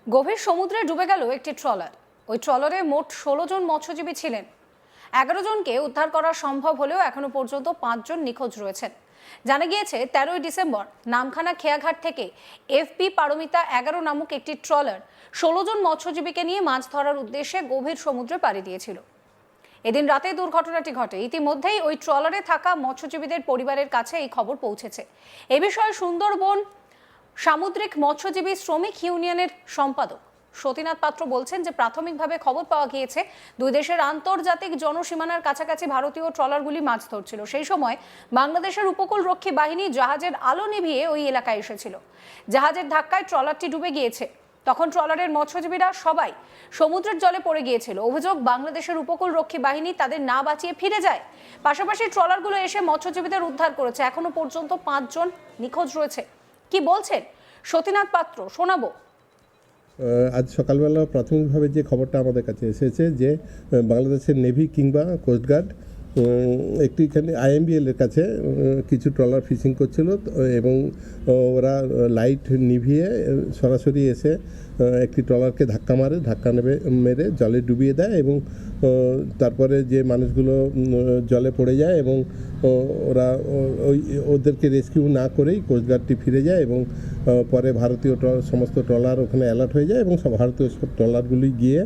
গভীর সমুদ্রে ডুবে গেল একটি ট্রলার। ওই ট্রলারে মোট 16 জন মৎস্যজীবী ছিলেন। 11 জনকে উদ্ধার করা সম্ভব হলেও এখনো পর্যন্ত 5 জন নিখোঁজ রয়েছেন। জানা গিয়েছে 13 ডিসেম্বর নামখানা খেয়াঘাট থেকে এফপি পারমিতা 11 নামক একটি ট্রলার 16 জন মৎস্যজীবীকে নিয়ে মাছ ধরার উদ্দেশ্যে গভীর সমুদ্রে পাড়ি দিয়েছিল। এদিন রাতে দুর্ঘটনাটি ঘটে। ইতিমধ্যেই ওই ট্রলারে থাকা মৎস্যজীবীদের পরিবারের কাছে এই খবর পৌঁছেছে। এ বিষয়ে সুন্দরবন সামুদ্রিক মৎস্যজীবী শ্রমিক ইউনিয়নের সম্পাদক সতীনাথ পাত্র বলছেন যে প্রাথমিকভাবে খবর পাওয়া গিয়েছে দুই দেশের আন্তর্জাতিক জনসীমানার কাছাকাছি ভারতীয় ট্রলারগুলি মাছ ধরছিল। সেই সময় বাংলাদেশের উপকূল রক্ষী বাহিনী জাহাজের আলো নিভিয়ে ওই এলাকায় এসেছিল। জাহাজের ধাক্কায় ট্রলারটি ডুবে গিয়েছে। তখন ট্রলারের মৎস্যজীবীরা সবাই সমুদ্রের জলে পড়ে গিয়েছিল। অভিযোগ, বাংলাদেশের উপকূল রক্ষী বাহিনী তাদের না বাঁচিয়ে ফিরে যায়। পাশাপাশি ট্রলারগুলো এসে মৎস্যজীবীদের উদ্ধার করেছে। এখনো পর্যন্ত 5 জন নিখোঁজ রয়েছে। কি বলছেন সতীনাথ পাত্র, শোনাবো। আজ সকালবেলা প্রাথমিকভাবে যে খবরটা আমাদের কাছে এসেছে যে বাংলাদেশের নেভি কিংবা কোস্টগার্ড একটি এখানে IMBL এর কাছে কিছু ট্রলার ফিশিং করছিল এবং ওরা লাইট নিভিয়ে সরাসরি এসে একটি ট্রলারকে ধাক্কা মেরে জলে ডুবিয়ে দেয় এবং তারপরে যে মানুষগুলো জলে পড়ে যায় এবং ওরা ওদেরকে রেস্কিউ না করেই কোস্টগার্ডটি ফিরে যায় এবং পরে ভারতীয় সমস্ত ট্রলার ওখানে অ্যালার্ট হয়ে যায় এবং সব ভারতীয় ট্রলারগুলি গিয়ে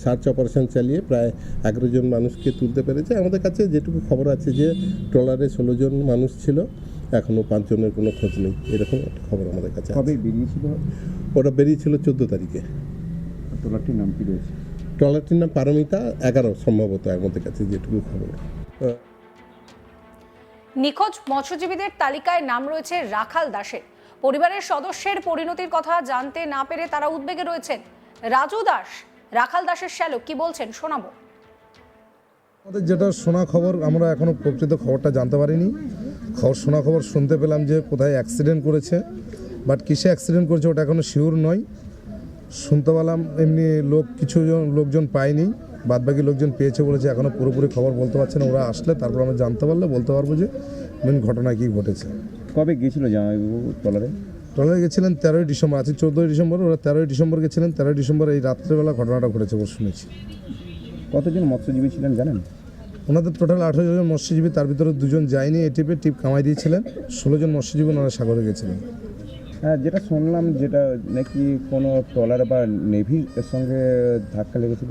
সার্চ অপারেশন চালিয়ে প্রায় 11 জন মানুষকে তুলতে পেরেছে। আমাদের কাছে যেটুকু খবর আছে যে ট্রলারে 16 জন মানুষ ছিল, এখনও 5 জনের কোনো খোঁজ নেই, এরকম একটা খবর আমাদের কাছে। কবে বেরিয়েছিল? ওরা বেরিয়েছিল 14 তারিখে। ট্রলারটির নাম কি রয়েছে? ট্রলারটির নাম পারমিতা 11 সম্ভবত, আমাদের কাছে যেটুকু খবর। নিখোঁজ মৎস্যজীবীদের তালিকায় নাম রয়েছে রাখাল দাসের। পরিবারের সদস্যের পরিণতির কথা জানতে না পেরে তারা উদ্বেগে রয়েছেন। রাজু দাস, রাখাল দাসের শ্যালক, কি বলছেন শোনাবো। আমাদের যেটা শোনা খবর, আমরা এখনো প্রকৃত খবরটা জানতে পারিনি। শোনা খবর শুনতে পেলাম যে কোথায় অ্যাক্সিডেন্ট করেছে, বাট কিসে অ্যাক্সিডেন্ট করেছে ওটা এখনো শিওর নয়। শুনতে পেলাম এমনি লোকজন পায়নি, বাদবাকি লোকজন পেয়েছে বলেছে। এখনো পুরোপুরি খবর বলতে পারছে না। ওরা আসলে তারপর আমরা জানতে পারলে বলতে পারবো যে মেন ঘটনা কী ঘটেছে। কবে গিয়েছিল জামাইবাবু ট্রলারে? ট্রলারে গেছিলেন 13ই ডিসেম্বর, আছে 14ই ডিসেম্বর, ওরা 13ই ডিসেম্বর গেছিলেন। 13ই ডিসেম্বর এই রাত্রেবেলা ঘটনাটা ঘটেছে বলে শুনেছি। কতজন মৎস্যজীবী ছিলেন জানেন? ওনাদের টোটাল 18 জন মৎস্যজীবী, তার ভিতরে 2 জন যায়নি, টিপ কামাই দিয়েছিলেন। 16 জন মৎস্যজীবী ওনারা সাগরে গেছিলেন। হ্যাঁ, যেটা শুনলাম যেটা নাকি কোনো ট্রলার বা নেভির সঙ্গে ধাক্কা লেগেছিল।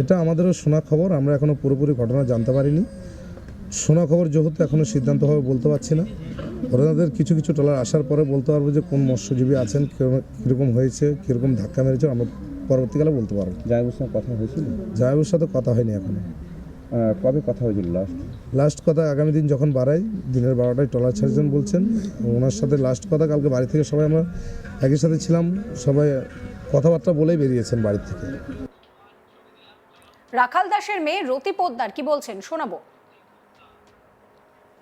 এটা আমাদেরও শোনা খবর, আমরা এখনও পুরোপুরি ঘটনা জানতে পারিনি। শোনা খবর যেহেতু এখনও সিদ্ধান্তভাবে বলতে পারছি না। ওনাদের কিছু ট্রলার আসার পরে বলতে পারবো যে কোন মৎস্যজীবী আছেন, কীরকম হয়েছে, কীরকম ধাক্কা মেরেছে, আমরা পরবর্তীকালে বলতে পারবো। জামাইবাবুর সঙ্গে কথা হয়েছিল? জামাইবাবুর সাথে কথা হয়নি এখনো। কবে কথা হয়েছিল লাস্ট কথা? আগামী দিন যখন বাড়াই, দিনের 12টায় ট্রলার ছাড়ছেন বলছেন। ওনার সাথে লাস্ট কথা কালকে বাড়ি থেকে সবাই আমরা একই সাথে ছিলাম, সবাই কথাবার্তা বলেই বেরিয়েছেন বাড়ির থেকে। রাখাল দাসের মেয়ে রতি পোদ্দার কি বলছেন শোনাবো।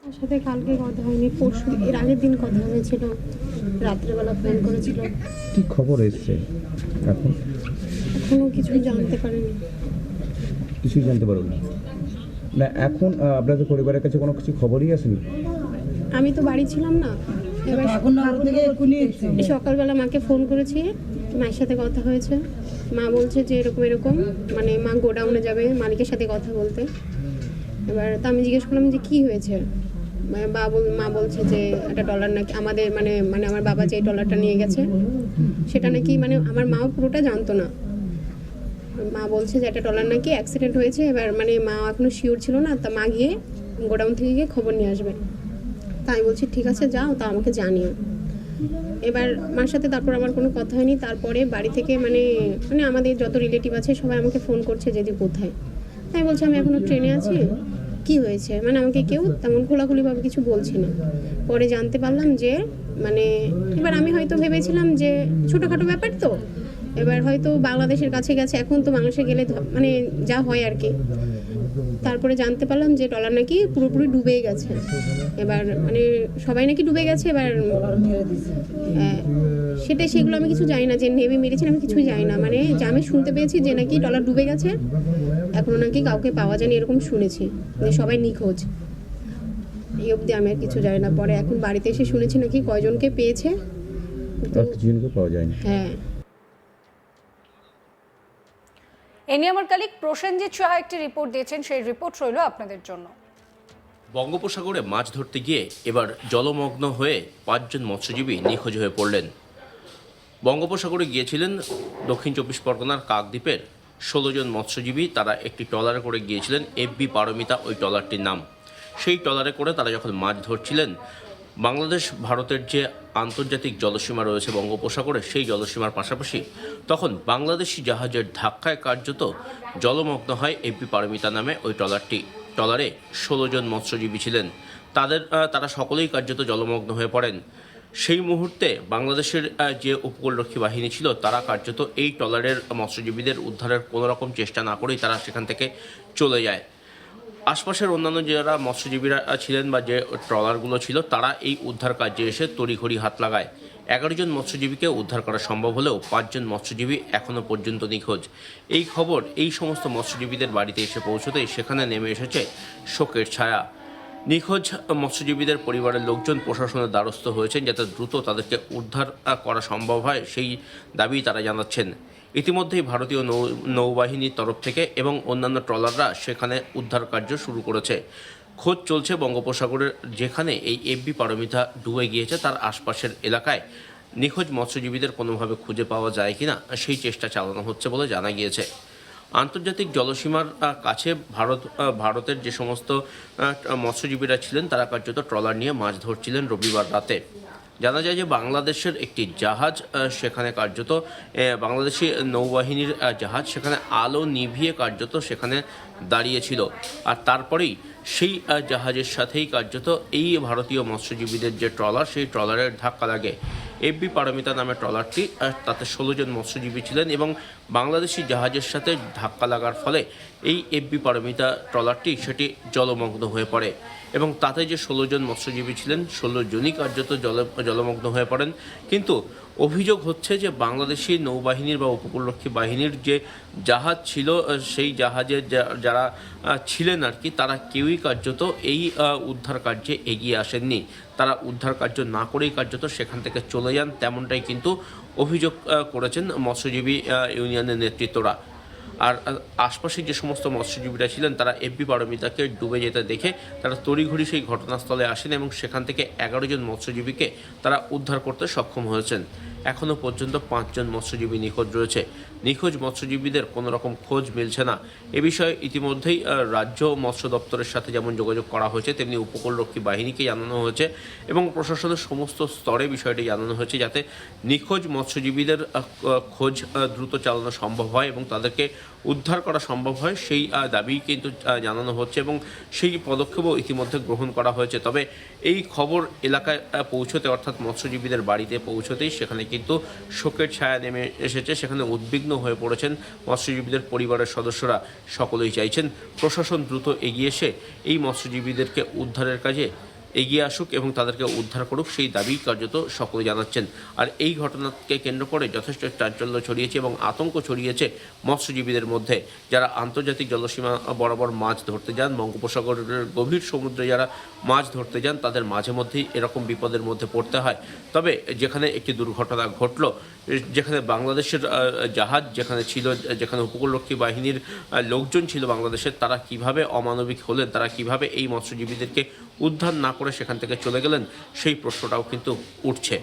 ওর সাথে কালকে কথা হয়নি, পরশু এর আগের দিন কথা হয়েছিল, রাত্রেবেলা ফোন করেছিল। কি খবর এসছে এখন? এখনো কিছুই জানতে পারিনি। কিছুই জানতে পারো না এখন? আপনাদের পরিবারের কাছে কোনো কিছু খবরই আসেনি? আমি তো বাড়ি ছিলাম না। এবার সকালবেলা মাকে ফোন করেছি, মায়ের সাথে কথা হয়েছে। মা বলছে যে এরকম মানে মা গোডাউনে যাবে মালিকের সাথে কথা বলতে। এবার তো আমি জিজ্ঞেস করলাম যে কী হয়েছে। মা বলছে যে একটা ট্রলার নাকি আমাদের মানে আমার বাবা যে ট্রলারটা নিয়ে গেছে সেটা নাকি মানে আমার মাও পুরোটা জানতো না। মা বলছে যে একটা ট্রলার নাকি অ্যাক্সিডেন্ট হয়েছে। এবার মানে মা এখনো শিওর ছিল না, তা মা গিয়ে গোডাউন থেকে গিয়ে খবর নিয়ে আসবে। তাই বলছি ঠিক আছে যাও, তা আমাকে জানিও। এবার মার সাথে তারপর আমার কোনো কথা হয়নি। তারপরে বাড়ি থেকে মানে আমাদের যত রিলেটিভ আছে সবাই আমাকে ফোন করছে যে কোথায়। তাই বলছে আমি এখনও ট্রেনে আছি, কি হয়েছে, মানে আমাকে কেউ তেমন খোলাখুলিভাবে কিছু বলছে না। পরে জানতে পারলাম যে মানে এবার আমি হয়তো ভেবেছিলাম যে ছোটোখাটো ব্যাপার তো, এবার হয়তো বাংলাদেশের কাছে গেছে, এখন তো বাংলাদেশে গেলে মানে যা হয় আর কি। তারপরে জানতে পারলাম যে ট্রলার নাকি পুরোপুরি ডুবেই গেছে। এবার মানে সবাই নাকি ডুবে গেছে। এবার সেগুলো আমি কিছু জানি না, যে নেভি মেরেছেন আমি কিছুই জানি না। মানে যে আমি শুনতে পেয়েছি যে নাকি ট্রলার ডুবে গেছে, এখনও নাকি কাউকে পাওয়া যায়নি, এরকম শুনেছি যে সবাই নিখোঁজ। এই অবধি আমি আর কিছু জানি না। পরে এখন বাড়িতে এসে শুনেছি নাকি কয়জনকে পেয়েছে, পাওয়া যায়নি। হ্যাঁ। এ নিয়ে আমার কালিক প্রসেনজিৎ সাহা একটি রিপোর্ট দিয়েছেন, সেই রিপোর্ট রইল আপনাদের জন্য। বঙ্গোপসাগরে মাছ ধরতে গিয়ে এবার জলমগ্ন হয়ে 5 জন মৎস্যজীবী নিখোঁজ হয়ে পড়লেন। বঙ্গোপসাগরে গিয়েছিলেন দক্ষিণ চব্বিশ পরগনার কাকদ্বীপের 16 জন মৎস্যজীবী। তারা একটি ট্রলারে করে গিয়েছিলেন, এফবি পারমিতা ওই ট্রলারটির নাম। সেই ট্রলারে করে তারা যখন মাছ ধরছিলেন, বাংলাদেশ ভারতের যে আন্তর্জাতিক জলসীমা রয়েছে বঙ্গোপসাগরে, সেই জলসীমার পাশাপাশি তখন বাংলাদেশি জাহাজের ধাক্কায় কার্যত জলমগ্ন হয় এফবি পারমিতা নামে ওই ট্রলারটি। ট্রলারে 16 জন মৎস্যজীবী ছিলেন, তারা সকলেই কার্যত জলমগ্ন হয়ে পড়েন। সেই মুহূর্তে বাংলাদেশের যে উপকূলরক্ষী বাহিনী ছিল, তারা কার্যত এই ট্রলারের মৎস্যজীবীদের উদ্ধারের কোনো রকম চেষ্টা না করেই তারা সেখান থেকে চলে যায়। আশপাশের অন্যান্য যারা মৎস্যজীবীরা ছিলেন বা যে ট্রলারগুলো ছিল, তারা এই উদ্ধার কার্যে এসে তড়িঘড়ি হাত লাগায়। 11 জন মৎস্যজীবীকে উদ্ধার করা সম্ভব হলেও 5 জন মৎস্যজীবী এখনও পর্যন্ত নিখোঁজ। এই খবর এই সমস্ত মৎস্যজীবীদের বাড়িতে এসে পৌঁছতেই সেখানে নেমে এসেছে শোকের ছায়া। নিখোঁজ মৎস্যজীবীদের পরিবারের লোকজন প্রশাসনের দ্বারস্থ হয়েছেন যাতে দ্রুত তাদেরকে উদ্ধার করা সম্ভব হয়, সেই দাবি তারা জানাচ্ছেন। ইতিমধ্যেই ভারতীয় নৌবাহিনীর তরফ থেকে এবং অন্যান্য ট্রলাররা সেখানে উদ্ধার কার্য শুরু করেছে। খোঁজ চলছে বঙ্গোপসাগরের যেখানে এই এফবি পারমিতা ডুবে গিয়েছে তার আশপাশের এলাকায় নিখোঁজ মৎস্যজীবীদের কোনোভাবে খুঁজে পাওয়া যায় কিনা সেই চেষ্টা চালানো হচ্ছে বলে জানা গিয়েছে। আন্তর্জাতিক জলসীমার কাছে ভারতের যে সমস্ত মৎস্যজীবীরা ছিলেন, তারা কার্যত ট্রলার নিয়ে মাছ ধরছিলেন রবিবার রাতে। জানা যায় যে বাংলাদেশের একটি জাহাজ সেখানে কার্যত বাংলাদেশি নৌবাহিনীর জাহাজ সেখানে আলো নিভিয়ে কার্যত সেখানে দাঁড়িয়েছিল, আর তারপরেই সেই জাহাজের সাথেই কার্যত এই ভারতীয় মৎস্যজীবীদের যে ট্রলার, সেই ট্রলারের ধাক্কা লাগে। এফবি পারমিতা নামে ট্রলারটি, তাতে 16 জন মৎস্যজীবী ছিলেন এবং বাংলাদেশি জাহাজের সাথে ধাক্কা লাগার ফলে এই এফবি পারমিতা ট্রলারটি সেটি জলমগ্ন হয়ে পড়ে এবং তাতে যে 16 জন মৎস্যজীবী ছিলেন 16 জনই কার্যত জলমগ্ন হয়ে পড়েন। কিন্তু অভিযোগ হচ্ছে যে বাংলাদেশি নৌবাহিনীর বা উপকূলরক্ষী বাহিনীর যে জাহাজ ছিল, সেই জাহাজের যারা ছিলেন আর কি, তারা কেউই কার্যত এই উদ্ধার কার্যে এগিয়ে আসেননি। তারা উদ্ধার কার্য না করেই কার্যত সেখান থেকে চলে যান, তেমনটাই কিন্তু অভিযোগ করেছেন মৎস্যজীবী ইউনিয়নের নেতৃত্বরা। আর আশপাশে যে সমস্ত মৎস্যজীবীরা ছিলেন, তারা এফবি পারমিতাকে ডুবে যেতে দেখে তারা তড়িঘড়ি সেই ঘটনাস্থলে আসেন এবং সেখান থেকে 11 জন মৎস্যজীবীকে তারা উদ্ধার করতে সক্ষম হয়েছেন। এখনও পর্যন্ত 5 জন মৎস্যজীবী নিখোঁজ রয়েছে। নিখোঁজ মৎস্যজীবীদের কোনো রকম খোঁজ মিলছে না। এ বিষয়ে ইতিমধ্যেই রাজ্য মৎস্য দপ্তরের সাথে যেমন যোগাযোগ করা হয়েছে, তেমনি উপকূলরক্ষী বাহিনীকে জানানো হয়েছে এবং প্রশাসনের সমস্ত স্তরে বিষয়টি জানানো হয়েছে যাতে নিখোঁজ মৎস্যজীবীদের খোঁজ দ্রুত চালানো সম্ভব হয় এবং তাদেরকে উদ্ধার করা সম্ভব হয়, সেই দাবি কিন্তু জানানো হচ্ছে এবং সেই পদক্ষেপও ইতিমধ্যে গ্রহণ করা হয়েছে। তবে এই খবর এলাকায় পৌঁছতে, অর্থাৎ মৎস্যজীবীদের বাড়িতে পৌঁছতেই সেখানে কিন্তু শোকের ছায়া নেমে এসেছে। সেখানে উদ্বিগ্ন হয়ে পড়েছেন মৎস্যজীবীদের পরিবারের সদস্যরা। সকলেই চাইছেন প্রশাসন দ্রুত এগিয়ে এসে এই মৎস্যজীবীদেরকে উদ্ধারের কাজে এগিয়ে আসুক এবং তাদেরকে উদ্ধার করুক, সেই দাবি কার্যত সকলে জানাচ্ছেন। আর এই ঘটনাকে কেন্দ্র করে যথেষ্ট চাঞ্চল্য ছড়িয়েছে এবং আতঙ্ক ছড়িয়েছে মৎস্যজীবীদের মধ্যে। যারা আন্তর্জাতিক জলসীমা বরাবর মাছ ধরতে যান, বঙ্গোপসাগরের গভীর সমুদ্রে যারা মাছ ধরতে যান, তাদের মাঝে মধ্যেই এরকম বিপদের মধ্যে পড়তে হয়। তবে যেখানে একটি দুর্ঘটনা ঘটল, যেখানে বাংলাদেশের জাহাজ যেখানে ছিল, যেখানে উপকূলরক্ষী বাহিনীর লোকজন ছিল বাংলাদেশের, তারা কিভাবে অমানবিক হলেন, তারা কিভাবে এই মৎস্যজীবীদেরকে উদ্ধার না করে সেখান থেকে চলে গেলেন, সেই প্রশ্নটাও কিন্তু উঠছে।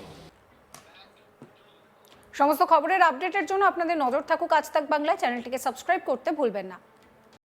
সমস্ত খবরের আপডেটের জন্য আপনাদের নজর থাকুক আজ তাক বাংলায়। চ্যানেলটিকে সাবস্ক্রাইব করতে ভুলবেন না।